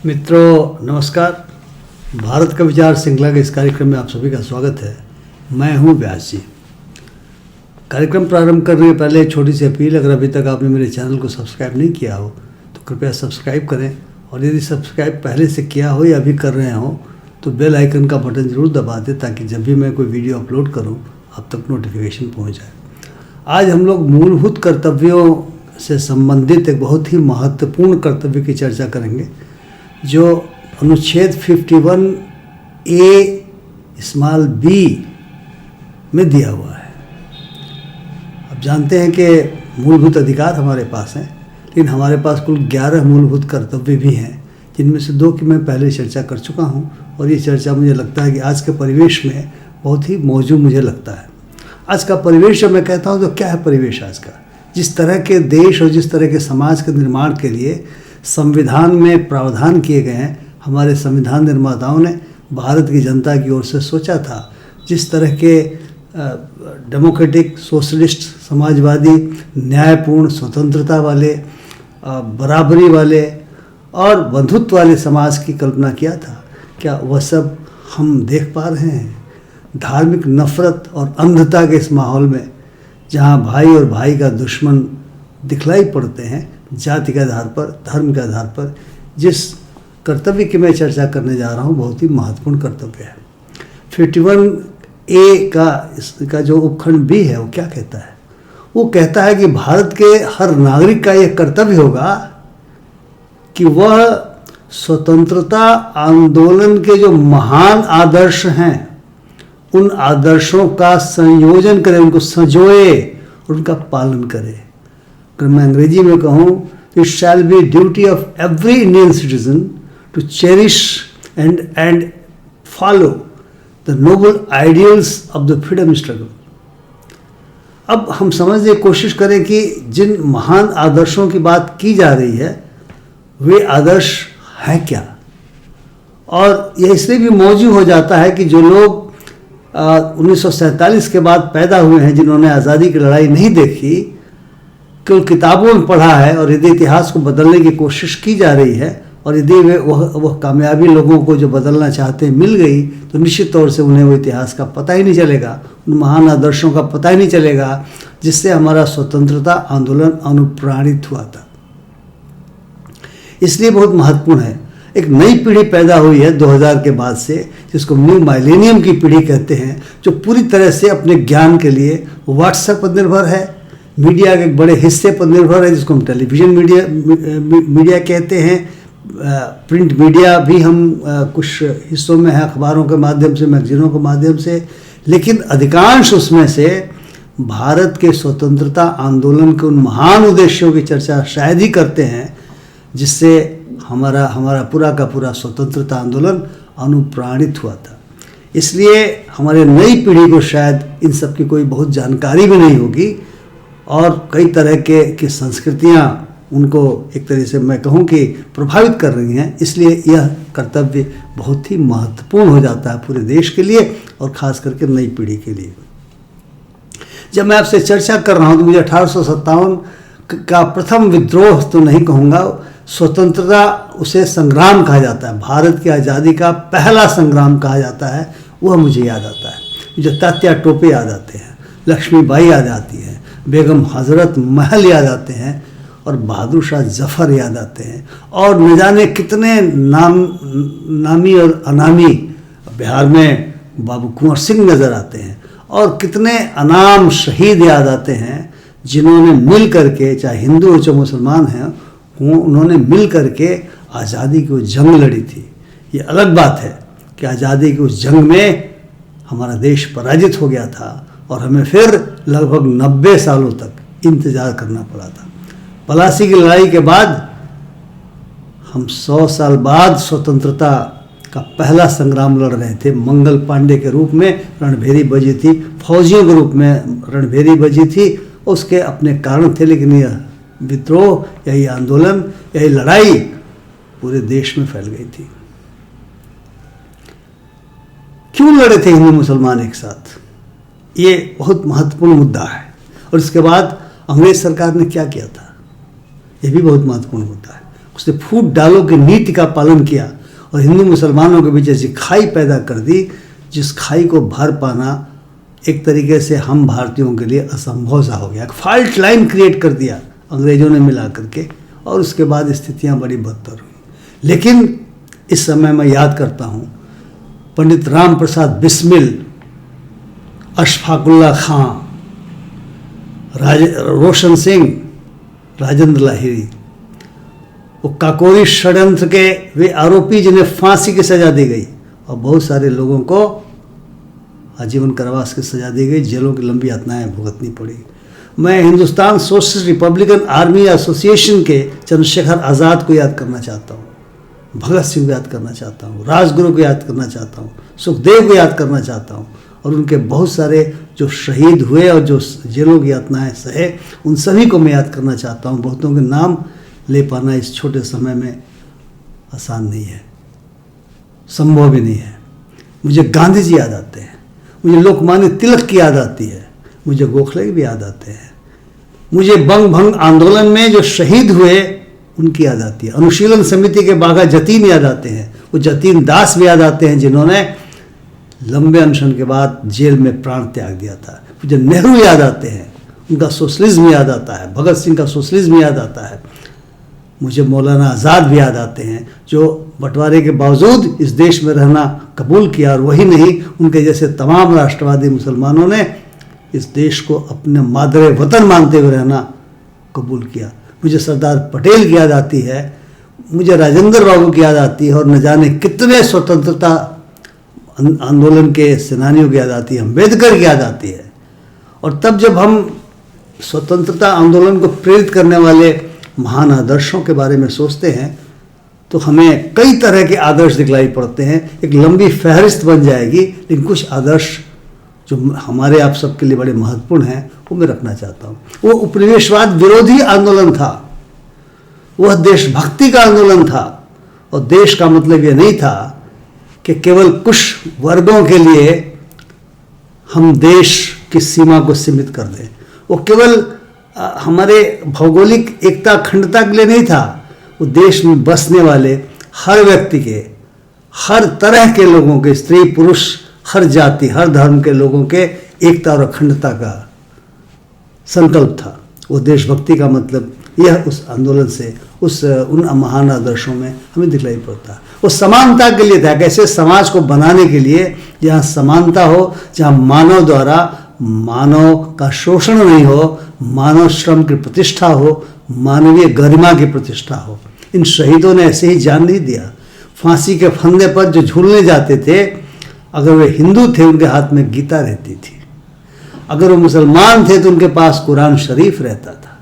मित्रों नमस्कार। भारत का विचार श्रृंखला के इस कार्यक्रम में आप सभी का स्वागत है। मैं हूं व्यास जी। कार्यक्रम प्रारंभ करने के पहले एक छोटी सी अपील, अगर अभी तक आपने मेरे चैनल को सब्सक्राइब नहीं किया हो तो कृपया सब्सक्राइब करें, और यदि सब्सक्राइब पहले से किया हो या अभी कर रहे हो तो बेल आइकन का बटन ज़रूर दबा दें, ताकि जब भी मैं कोई वीडियो अपलोड करूँ आप तक नोटिफिकेशन पहुँच जाए। आज हम लोग मूलभूत कर्तव्यों से संबंधित एक बहुत ही महत्वपूर्ण कर्तव्य की चर्चा करेंगे, जो अनुच्छेद 51A(b) में दिया हुआ है। अब जानते हैं कि मूलभूत अधिकार हमारे पास हैं, लेकिन हमारे पास कुल 11 मूलभूत कर्तव्य भी हैं, जिनमें से 2 की मैं पहले चर्चा कर चुका हूं, और ये चर्चा मुझे लगता है कि आज के परिवेश में बहुत ही मौजू मुझे लगता है। आज का परिवेश जब मैं कहता हूं तो क्या है परिवेश आज का? जिस तरह के देश और जिस तरह के समाज के निर्माण के लिए संविधान में प्रावधान किए गए हैं, हमारे संविधान निर्माताओं ने भारत की जनता की ओर से सोचा था, जिस तरह के डेमोक्रेटिक, सोशलिस्ट, समाजवादी, न्यायपूर्ण, स्वतंत्रता वाले, बराबरी वाले और बंधुत्व वाले समाज की कल्पना किया था, क्या वह सब हम देख पा रहे हैं? धार्मिक नफरत और अंधता के इस माहौल में, जहाँ भाई और भाई का दुश्मन दिखलाई पड़ते हैं जाति के आधार पर, धर्म के आधार पर, जिस कर्तव्य की मैं चर्चा करने जा रहा हूँ बहुत ही महत्वपूर्ण कर्तव्य है। 51A का जो उपखंड B है वो क्या कहता है? वो कहता है कि भारत के हर नागरिक का यह कर्तव्य होगा कि वह स्वतंत्रता आंदोलन के जो महान आदर्श हैं उन आदर्शों का संयोजन करे, उनको संजोए और उनका पालन करे। अगर मैं अंग्रेजी में कहूँ, it shall be duty of every Indian citizen to cherish and follow the noble ideals of the freedom struggle. अब हम समझने की कोशिश करें कि जिन महान आदर्शों की बात की जा रही है वे आदर्श हैं क्या, और यह इसलिए भी मौजू हो जाता है कि जो लोग 1947 के बाद पैदा हुए हैं, जिन्होंने आज़ादी की लड़ाई नहीं देखी, केवल किताबों में पढ़ा है, और यदि इतिहास को बदलने की कोशिश की जा रही है और यदि वह कामयाबी लोगों को जो बदलना चाहते हैं मिल गई, तो निश्चित तौर से उन्हें वो इतिहास का पता ही नहीं चलेगा, उन महान आदर्शों का पता ही नहीं चलेगा जिससे हमारा स्वतंत्रता आंदोलन अनुप्राणित हुआ था। इसलिए बहुत महत्वपूर्ण है। एक नई पीढ़ी पैदा हुई है 2000 के बाद से, जिसको न्यू माइलेनियम की पीढ़ी कहते हैं, जो पूरी तरह से अपने ज्ञान के लिए व्हाट्सएप पर निर्भर है, मीडिया के एक बड़े हिस्से पर निर्भर है, जिसको हम टेलीविज़न मीडिया कहते हैं, प्रिंट मीडिया भी हम कुछ हिस्सों में है, अखबारों के माध्यम से, मैगजीनों के माध्यम से, लेकिन अधिकांश उसमें से भारत के स्वतंत्रता आंदोलन के उन महान उद्देश्यों की चर्चा शायद ही करते हैं जिससे हमारा पूरा का पूरा स्वतंत्रता आंदोलन अनुप्राणित हुआ था। इसलिए हमारे नई पीढ़ी को शायद इन सब की कोई बहुत जानकारी भी नहीं होगी, और कई तरह के संस्कृतियाँ उनको एक तरह से मैं कहूँ कि प्रभावित कर रही हैं। इसलिए यह कर्तव्य बहुत ही महत्वपूर्ण हो जाता है पूरे देश के लिए और ख़ास करके नई पीढ़ी के लिए। जब मैं आपसे चर्चा कर रहा हूँ तो मुझे 1857 का प्रथम विद्रोह तो नहीं कहूँगा, स्वतंत्रता उसे संग्राम कहा जाता है, भारत की आज़ादी का पहला संग्राम कहा जाता है, वह मुझे याद आता है। मुझे तात्या टोपे याद आते हैं, लक्ष्मीबाई याद आती है, बेगम हजरत महल याद आते हैं, और बहादुर शाह जफ़र याद आते हैं, और न जाने कितने नामी और अनामी, बिहार में बाबू कुंवर सिंह नज़र आते हैं, और कितने अनाम शहीद याद आते हैं जिन्होंने मिल करके, चाहे हिंदू हो चाहे मुसलमान हैं, उन्होंने मिल करके आज़ादी की वो जंग लड़ी थी। ये अलग बात है कि आज़ादी की उस जंग में हमारा देश पराजित हो गया था और हमें फिर लगभग 90 सालों तक इंतज़ार करना पड़ा था। पलासी की लड़ाई के बाद हम 100 साल बाद स्वतंत्रता का पहला संग्राम लड़ रहे थे। मंगल पांडे के रूप में रणभेरी बजी थी, फौजियों के रूप में रणभेरी बजी थी, उसके अपने कारण थे, लेकिन यह विद्रोह, यही आंदोलन, यही लड़ाई पूरे देश में फैल गई थी। क्यों लड़े थे हिंदू मुसलमान एक साथ? ये बहुत महत्वपूर्ण मुद्दा है। और इसके बाद अंग्रेज सरकार ने क्या किया था, ये भी बहुत महत्वपूर्ण मुद्दा है। उसने फूट डालो की नीति का पालन किया और हिंदू मुसलमानों के बीच ऐसी खाई पैदा कर दी जिस खाई को भर पाना एक तरीके से हम भारतीयों के लिए असंभव सा हो गया। फॉल्ट लाइन क्रिएट कर दिया अंग्रेजों ने मिला करके और उसके बाद स्थितियां बड़ी बदतर हुई। लेकिन इस समय मैं याद करता हूँ पंडित राम प्रसाद बिस्मिल, अशफाकुल्ला खां, रोशन सिंह, राजेंद्र लाहिड़ी, वो काकोरी षड्यंत्र के वे आरोपी जिन्हें फांसी की सजा दी गई और बहुत सारे लोगों को आजीवन कारावास की सजा दी गई, जेलों की लंबी यातनाएं भुगतनी पड़ी। मैं Hindustan socialist Republican army association के चंद्रशेखर आज़ाद को याद करना चाहता हूँ, भगत सिंह को याद करना चाहता हूँ, राजगुरु को याद करना चाहता हूँ, सुखदेव को याद करना चाहता हूँ और उनके बहुत सारे जो शहीद हुए और जो जेलों की यातनाएं सहे उन सभी को मैं याद करना चाहता हूँ। बहुतों के नाम ले पाना इस छोटे समय में आसान नहीं है, संभव भी नहीं है। मुझे गांधी जी याद आते हैं, मुझे लोकमान्य तिलक की याद आती है, मुझे गोखले भी याद आते हैं, मुझे बंग भंग आंदोलन में जो शहीद हुए उनकी याद आती है, अनुशीलन समिति के बाघा जतीन याद आते हैं, वो जतीन दास भी याद आते हैं जिन्होंने लंबे अनशन के बाद जेल में प्राण त्याग दिया था। मुझे नेहरू याद आते हैं, उनका सोशलिज्म याद आता है, भगत सिंह का सोशलिज्म याद आता है, मुझे मौलाना आज़ाद भी याद आते हैं जो बंटवारे के बावजूद इस देश में रहना कबूल किया और वही नहीं उनके जैसे तमाम राष्ट्रवादी मुसलमानों ने इस देश को अपने मादरे वतन मानते हुए रहना कबूल किया। मुझे सरदार पटेल की याद आती है, मुझे राजेंद्र बाबू की याद आती है और न जाने कितने स्वतंत्रता आंदोलन के सेनानियों की याद आती है, अम्बेडकर की याद आती है। और तब जब हम स्वतंत्रता आंदोलन को प्रेरित करने वाले महान आदर्शों के बारे में सोचते हैं तो हमें कई तरह के आदर्श दिखलाई पड़ते हैं, एक लंबी फहरिस्त बन जाएगी, लेकिन कुछ आदर्श जो हमारे आप सबके लिए बड़े महत्वपूर्ण हैं वो मैं रखना चाहता हूँ। वो उपनिवेशवाद विरोधी आंदोलन था, वह देशभक्ति का आंदोलन था और देश का मतलब ये नहीं था कि केवल कुछ वर्गों के लिए हम देश की सीमा को सीमित कर दें। वो केवल हमारे भौगोलिक एकता अखंडता के लिए नहीं था, वो देश में बसने वाले हर व्यक्ति के, हर तरह के लोगों के, स्त्री पुरुष, हर जाति हर धर्म के लोगों के एकता और अखंडता का संकल्प था। वो देशभक्ति का मतलब यह उस आंदोलन से उन महान आदर्शों में हमें दिखलाई पड़ता। वो समानता के लिए था, कैसे समाज को बनाने के लिए जहाँ समानता हो, जहाँ मानव द्वारा मानव का शोषण नहीं हो, मानव श्रम की प्रतिष्ठा हो, मानवीय गरिमा की प्रतिष्ठा हो। इन शहीदों ने ऐसे ही जान नहीं दिया। फांसी के फंदे पर जो झूलने जाते थे, अगर वे हिंदू थे उनके हाथ में गीता रहती थी, अगर वो मुसलमान थे तो उनके पास कुरान शरीफ रहता था।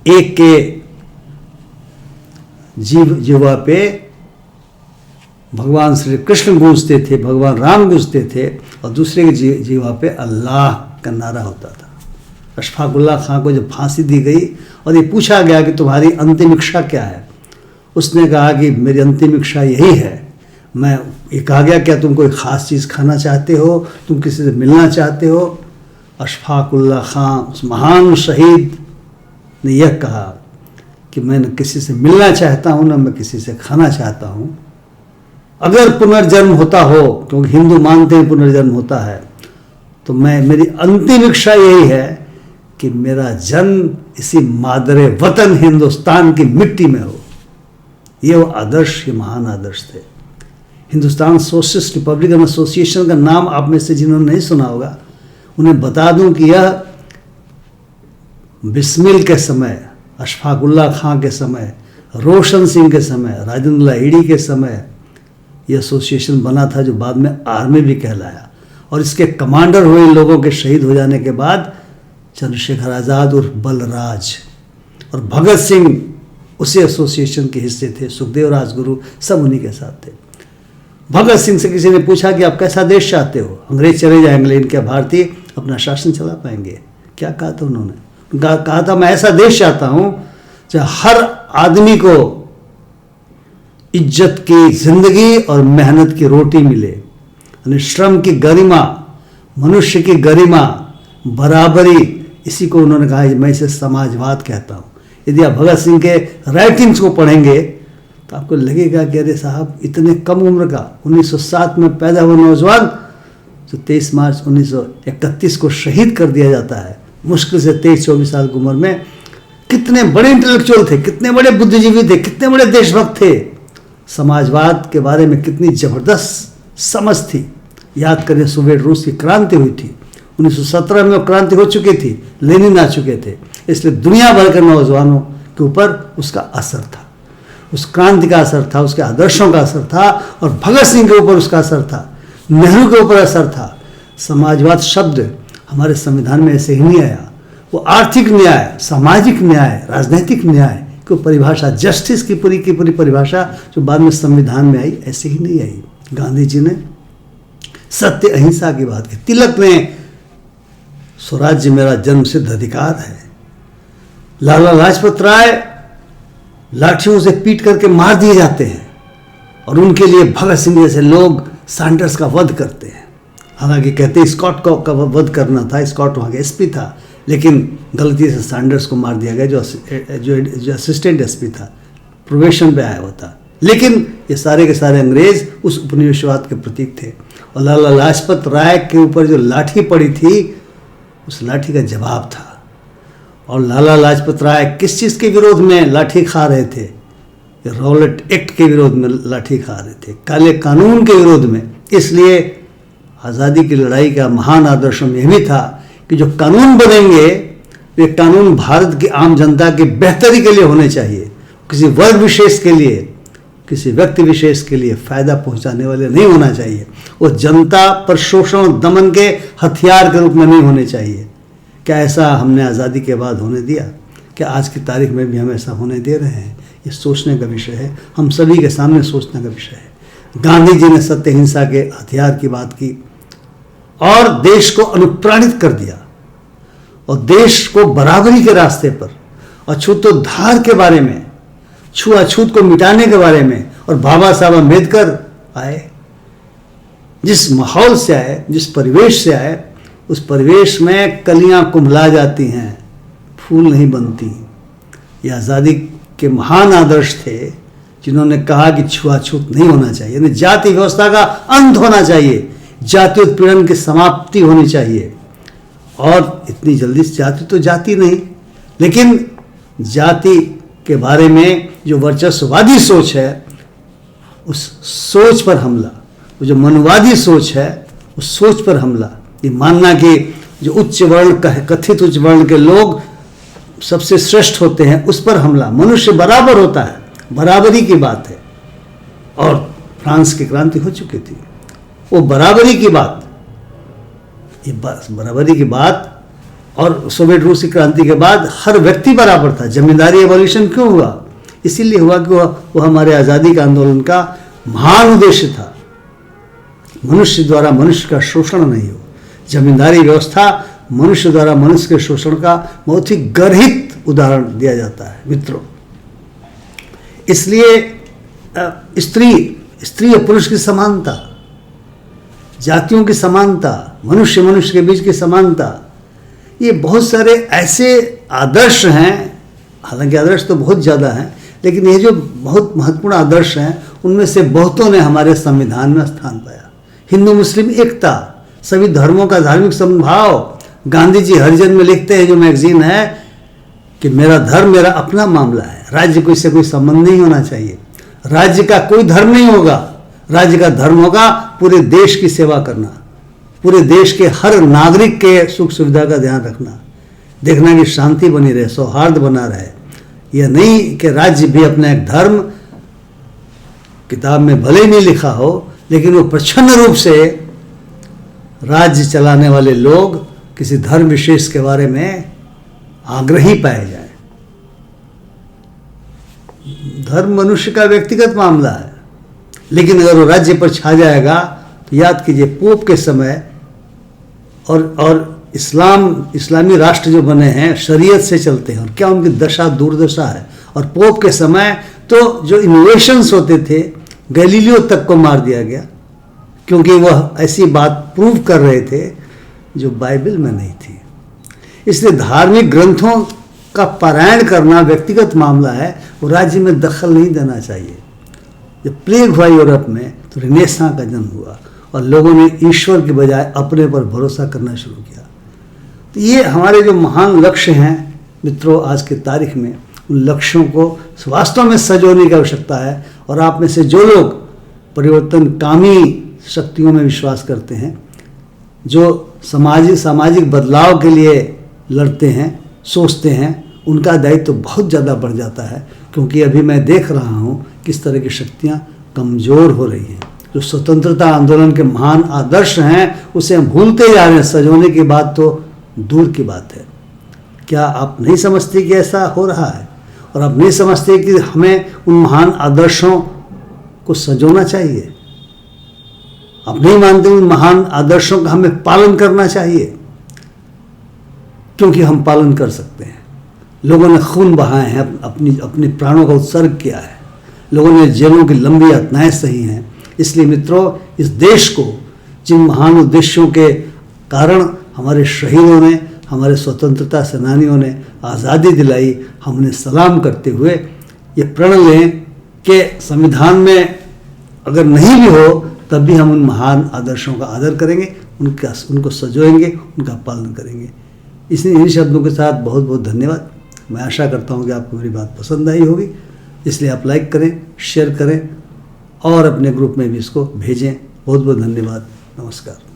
एक के जीवा पे भगवान श्री कृष्ण गूंजते थे, भगवान राम गूंजते थे और दूसरे के जीवा पे अल्लाह का नारा होता था। अशफाकुल्ला खां को जब फांसी दी गई और ये पूछा गया कि तुम्हारी अंतिम इच्छा क्या है, उसने कहा कि मेरी अंतिम इच्छा यही है। मैं ये कहा गया क्या तुम कोई ख़ास चीज़ खाना चाहते हो, तुम किसी से मिलना चाहते हो? अशफाकुल्ला खां उस महान शहीद ने यह कहा कि मैं न किसी से मिलना चाहता हूँ न मैं किसी से खाना चाहता हूँ। अगर पुनर्जन्म होता हो, क्योंकि हिंदू मानते हैं पुनर्जन्म होता है, तो मेरी अंतिम इच्छा यही है कि मेरा जन्म इसी मादरे वतन हिंदुस्तान की मिट्टी में हो। ये वो आदर्श, ये महान आदर्श थे। हिंदुस्तान सोशलिस्ट रिपब्लिकन एसोसिएशन का नाम आप में से जिन्होंने नहीं सुना होगा उन्हें बता दूं कि यह बिस्मिल के समय, अशफाकुल्ला खां के समय, रोशन सिंह के समय, राजेंद्र लाहिड़ी के समय यह एसोसिएशन बना था, जो बाद में आर्मी भी कहलाया। और इसके कमांडर हुए लोगों के शहीद हो जाने के बाद चंद्रशेखर आज़ाद और बलराज और भगत सिंह उसी एसोसिएशन के हिस्से थे, सुखदेव, राजगुरु सब उन्हीं के साथ थे। भगत सिंह से किसी ने पूछा कि आप कैसा देश चाहते हो? अंग्रेज चले जाएंगे लेकिन क्या भारतीय अपना शासन चला पाएंगे? क्या कहा था उन्होंने? कहा था मैं ऐसा देश चाहता हूं जहां हर आदमी को इज्जत की जिंदगी और मेहनत की रोटी मिले, यानी श्रम की गरिमा, मनुष्य की गरिमा, बराबरी, इसी को उन्होंने कहा मैं इसे समाजवाद कहता हूँ। यदि आप भगत सिंह के राइटिंग्स को पढ़ेंगे तो आपको लगेगा कि अरे साहब, इतने कम उम्र का 1907 में पैदा हुआ नौजवान जो 23 मार्च 1931 को शहीद कर दिया जाता है, मुश्किल से 23-24 साल की उम्र में। कितने बड़े इंटेलेक्चुअल थे, कितने बड़े बुद्धिजीवी थे, कितने बड़े देशभक्त थे, समाजवाद के बारे में कितनी जबरदस्त समझ थी। याद करें, सोवियत रूस की क्रांति हुई थी 1917 में, वो क्रांति हो चुकी थी, लेनिन आ चुके थे, इसलिए दुनिया भर के नौजवानों के ऊपर उसका असर था, उस क्रांति का असर था, उसके आदर्शों का असर था, और भगत सिंह के ऊपर उसका असर था, नेहरू के ऊपर असर था। समाजवाद शब्द हमारे संविधान में ऐसे ही नहीं आया, वो आर्थिक न्याय, सामाजिक न्याय, राजनीतिक न्याय की परिभाषा, जस्टिस की पूरी परिभाषा जो बाद में संविधान में आई, ऐसे ही नहीं आई। गांधी जी ने सत्य अहिंसा की बात की, तिलक ने स्वराज्य मेरा जन्मसिद्ध अधिकार है, लाला लाजपत राय लाठियों से पीट करके मार दिए जाते हैं और उनके लिए भगत सिंह जैसे लोग सैंडर्स का वध करते हैं। हालांकि कहते हैं स्कॉट का वध करना था, स्कॉट वहाँ के एसपी था, लेकिन गलती से सैंडर्स को मार दिया गया जो असिस्टेंट एसपी था, प्रोबेशन पे आया हुआ था। लेकिन ये सारे के सारे अंग्रेज उस उपनिवेशवाद के प्रतीक थे, और लाला लाजपत राय के ऊपर जो लाठी पड़ी थी, उस लाठी का जवाब था। और लाला लाजपत राय किस चीज़ के विरोध में लाठी खा रहे थे? रॉलेट एक्ट के विरोध में लाठी खा रहे थे, काले कानून के विरोध में। इसलिए आज़ादी की लड़ाई का महान आदर्श यह भी था कि जो कानून बनेंगे वे कानून भारत की आम जनता की बेहतरी के लिए होने चाहिए, किसी वर्ग विशेष के लिए, किसी व्यक्ति विशेष के लिए फायदा पहुंचाने वाले नहीं होना चाहिए। वो जनता पर शोषण दमन के हथियार के रूप में नहीं होने चाहिए। क्या ऐसा हमने आज़ादी के बाद होने दिया? क्या आज की तारीख में भी हम ऐसा होने दे रहे हैं? ये सोचने का विषय है, हम सभी के सामने सोचने का विषय है। गांधी जी ने सत्य हिंसा के हथियार की बात की और देश को अनुप्राणित कर दिया, और देश को बराबरी के रास्ते पर, अछूतोद्धार के बारे में, छुआछूत को मिटाने के बारे में। और बाबा साहब अम्बेडकर आए, जिस माहौल से आए, जिस परिवेश से आए, उस परिवेश में कलियां कुम्भला जाती हैं, फूल नहीं बनती। ये आज़ादी के महान आदर्श थे जिन्होंने कहा कि छुआछूत नहीं होना चाहिए, यानी जाति व्यवस्था का अंत होना चाहिए, जाति उत्पीड़न की समाप्ति होनी चाहिए। और इतनी जल्दी जाति तो जाति नहीं, लेकिन जाति के बारे में जो वर्चस्ववादी सोच है, उस सोच पर हमला, वो जो मनुवादी सोच है, उस सोच पर हमला। ये मानना कि जो उच्च वर्ण, कथित उच्च वर्ण के लोग सबसे श्रेष्ठ होते हैं, उस पर हमला। मनुष्य बराबर होता है, बराबरी की बात है। और फ्रांस की क्रांति हो चुकी थी, वो बराबरी की बात, ये बराबरी की बात। और सोवियत रूस की क्रांति के बाद हर व्यक्ति बराबर था। जमींदारी एवोल्यूशन क्यों हुआ? इसीलिए हुआ कि वो हमारे आज़ादी का आंदोलन का महान उद्देश्य था। मनुष्य द्वारा मनुष्य का शोषण नहीं हो। जमींदारी व्यवस्था मनुष्य द्वारा मनुष्य के शोषण का बहुत ही गर्हित उदाहरण दिया जाता है मित्रों। इसलिए स्त्री और पुरुष की समानता, जातियों की समानता, मनुष्य मनुष्य के बीच की समानता, ये बहुत सारे ऐसे आदर्श हैं। हालांकि आदर्श तो बहुत ज़्यादा हैं, लेकिन ये जो बहुत महत्वपूर्ण आदर्श हैं, उनमें से बहुतों ने हमारे संविधान में स्थान पाया। हिंदू मुस्लिम एकता, सभी धर्मों का धार्मिक समभाव। गांधी जी हरिजन में लिखते हैं, जो मैगजीन है, कि मेरा धर्म मेरा अपना मामला है, राज्य को इससे कोई संबंध नहीं होना चाहिए, राज्य का कोई धर्म नहीं होगा, राज्य का धर्म होगा पूरे देश की सेवा करना, पूरे देश के हर नागरिक के सुख सुविधा का ध्यान रखना, देखना कि शांति बनी रहे, सौहार्द बना रहे। यह नहीं कि राज्य भी अपना एक धर्म, किताब में भले ही नहीं लिखा हो, लेकिन वो प्रच्छन्न रूप से राज्य चलाने वाले लोग किसी धर्म विशेष के बारे में आग्रही पाए जाए। धर्म मनुष्य का व्यक्तिगत मामला है, लेकिन अगर वो राज्य पर छा जाएगा तो याद कीजिए, पोप के समय और इस्लामी राष्ट्र जो बने हैं शरीयत से चलते हैं, और क्या उनकी दशा दुर्दशा है। और पोप के समय तो जो इनोवेशंस होते थे, गैलीलियो तक को मार दिया गया, क्योंकि वह ऐसी बात प्रूव कर रहे थे जो बाइबल में नहीं थी। इसलिए धार्मिक ग्रंथों का पारायण करना व्यक्तिगत मामला है, वो राज्य में दखल नहीं देना चाहिए। जब प्लेग हुआ यूरोप में तो रिनेसां का जन्म हुआ और लोगों ने ईश्वर के बजाय अपने पर भरोसा करना शुरू किया। तो ये हमारे जो महान लक्ष्य हैं मित्रों, आज की तारीख में उन लक्ष्यों को वास्तव में सजोने की आवश्यकता है। और आप में से जो लोग परिवर्तनकामी शक्तियों में विश्वास करते हैं, जो सामाजिक बदलाव के लिए लड़ते हैं, सोचते हैं, उनका दायित्व तो बहुत ज़्यादा बढ़ जाता है, क्योंकि अभी मैं देख रहा हूँ किस तरह की शक्तियाँ कमज़ोर हो रही हैं। जो स्वतंत्रता आंदोलन के महान आदर्श हैं उसे हम भूलते जा रहे हैं। सजोने की बात तो दूर की बात है। क्या आप नहीं समझते कि ऐसा हो रहा है? और आप नहीं समझते कि हमें उन महान आदर्शों को सजोना चाहिए? आप नहीं मानते उन महान आदर्शों का हमें पालन करना चाहिए? क्योंकि हम पालन कर सकते हैं। लोगों ने खून बहाए हैं, अपने प्राणों का उत्सर्ग किया है, लोगों ने जेलों की लंबी यातनाएं सही हैं। इसलिए मित्रों, इस देश को जिन महान उद्देश्यों के कारण हमारे शहीदों ने, हमारे स्वतंत्रता सेनानियों ने आज़ादी दिलाई, हम उन्हें सलाम करते हुए ये प्रण लें कि संविधान में अगर नहीं भी हो तब भी हम उन महान आदर्शों का आदर करेंगे, उनको सजोएंगे, उनका पालन करेंगे। इन शब्दों के साथ बहुत बहुत धन्यवाद। मैं आशा करता हूँ कि आपको मेरी बात पसंद आई होगी। इसलिए आप लाइक करें, शेयर करें और अपने ग्रुप में भी इसको भेजें। बहुत बहुत धन्यवाद। नमस्कार।